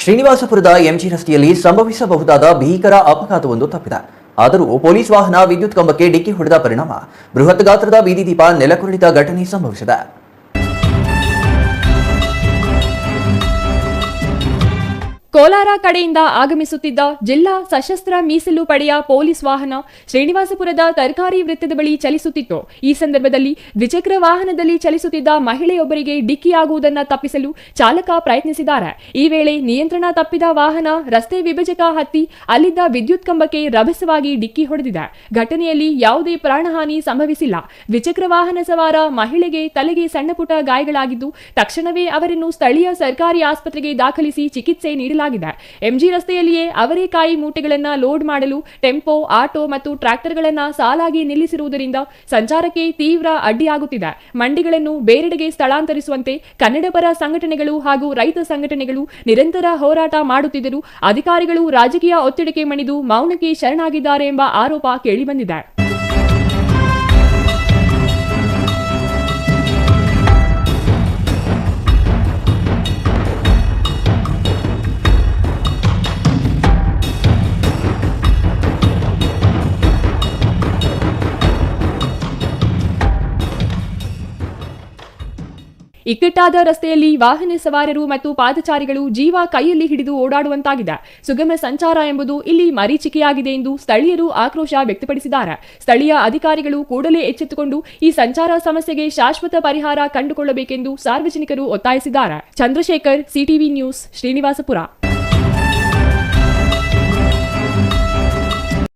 ಶ್ರೀನಿವಾಸಪುರದ MG ರಸ್ತೆಯಲ್ಲಿ ಸಂಭವಿಸಬಹುದಾದ ಭೀಕರ ಅಪಘಾತವೊಂದು ತಪ್ಪಿದೆ. ಆದರೂ ಪೊಲೀಸ್ ವಾಹನ ವಿದ್ಯುತ್ ಕಂಬಕ್ಕೆ ಡಿಕ್ಕಿ ಹೊಡೆದ ಪರಿಣಾಮ ಬೃಹತ್ ಗಾತ್ರದ ಬೀದಿ ದೀಪ ನೆಲಕುರುಳಿದ ಘಟನೆ ಸಂಭವಿಸಿದೆ. ಕೋಲಾರ ಕಡೆಯಿಂದ ಆಗಮಿಸುತ್ತಿದ್ದ ಜಿಲ್ಲಾ ಸಶಸ್ತ್ರ ಮೀಸಲು ಪಡೆಯ ಪೊಲೀಸ್ ವಾಹನ ಶ್ರೀನಿವಾಸಪುರದ ತರಕಾರಿ ವೃತ್ತದ ಬಳಿ ಚಲಿಸುತ್ತಿತ್ತು. ಈ ಸಂದರ್ಭದಲ್ಲಿ ದ್ವಿಚಕ್ರ ವಾಹನದಲ್ಲಿ ಚಲಿಸುತ್ತಿದ್ದ ಮಹಿಳೆಯೊಬ್ಬರಿಗೆ ಡಿಕ್ಕಿಯಾಗುವುದನ್ನು ತಪ್ಪಿಸಲು ಚಾಲಕ ಪ್ರಯತ್ನಿಸಿದ್ದಾರೆ. ಈ ವೇಳೆ ನಿಯಂತ್ರಣ ತಪ್ಪಿದ ವಾಹನ ರಸ್ತೆ ವಿಭಜಕ ಹತ್ತಿ ಅಲ್ಲಿದ್ದ ವಿದ್ಯುತ್ ಕಂಬಕ್ಕೆ ರಭಸವಾಗಿ ಡಿಕ್ಕಿ ಹೊಡೆದಿದೆ. ಘಟನೆಯಲ್ಲಿ ಯಾವುದೇ ಪ್ರಾಣಹಾನಿ ಸಂಭವಿಸಿಲ್ಲ. ದ್ವಿಚಕ್ರ ವಾಹನ ಸವಾರ ಮಹಿಳೆಗೆ ತಲೆಗೆ ಸಣ್ಣಪುಟ್ಟ ಗಾಯಗಳಾಗಿದ್ದು ತಕ್ಷಣವೇ ಅವರನ್ನು ಸ್ಥಳೀಯ ಸರ್ಕಾರಿ ಆಸ್ಪತ್ರೆಗೆ ದಾಖಲಿಸಿ ಚಿಕಿತ್ಸೆ ನೀಡಲಾಗಿದೆ. ಎಂಜಿ ರಸ್ತೆಯಲ್ಲಿಯೇ ಅವರೇಕಾಯಿ ಮೂಟೆಗಳನ್ನು ಲೋಡ್ ಮಾಡಲು ಟೆಂಪೋ, ಆಟೋ ಮತ್ತು ಟ್ರ್ಯಾಕ್ಟರ್ಗಳನ್ನು ಸಾಲಾಗಿ ನಿಲ್ಲಿಸಿರುವುದರಿಂದ ಸಂಚಾರಕ್ಕೆ ತೀವ್ರ ಅಡ್ಡಿಯಾಗುತ್ತಿದೆ. ಮಂಡಿಗಳನ್ನು ಬೇರೆಡೆಗೆ ಸ್ಥಳಾಂತರಿಸುವಂತೆ ಕನ್ನಡ ಪರ ಸಂಘಟನೆಗಳು ಹಾಗೂ ರೈತ ಸಂಘಟನೆಗಳು ನಿರಂತರ ಹೋರಾಟ ಮಾಡುತ್ತಿದ್ದರೂ ಅಧಿಕಾರಿಗಳು ರಾಜಕೀಯ ಒತ್ತಡಕ್ಕೆ ಮಣಿದು ಮೌನಕ್ಕೆ ಶರಣಾಗಿದ್ದಾರೆ ಎಂಬ ಆರೋಪ ಕೇಳಿಬಂದಿದೆ. ಇಕ್ಕಟ್ಟಾದ ರಸ್ತೆಯಲ್ಲಿ ವಾಹನ ಸವಾರರು ಮತ್ತು ಪಾದಚಾರಿಗಳು ಜೀವ ಕೈಯಲ್ಲಿ ಹಿಡಿದು ಓಡಾಡುವಂತಾಗಿದೆ. ಸುಗಮ ಸಂಚಾರ ಎಂಬುದು ಇಲ್ಲಿ ಮರೀಚಿಕೆಯಾಗಿದೆ ಎಂದು ಸ್ಥಳೀಯರು ಆಕ್ರೋಶ ವ್ಯಕ್ತಪಡಿಸಿದ್ದಾರೆ. ಸ್ಥಳೀಯ ಅಧಿಕಾರಿಗಳು ಕೂಡಲೇ ಎಚ್ಚೆತ್ತುಕೊಂಡು ಈ ಸಂಚಾರ ಸಮಸ್ಯೆಗೆ ಶಾಶ್ವತ ಪರಿಹಾರ ಕಂಡುಕೊಳ್ಳಬೇಕೆಂದು ಸಾರ್ವಜನಿಕರು ಒತ್ತಾಯಿಸಿದ್ದಾರೆ. Chandrashekhar, CTV news, Srinivaspur.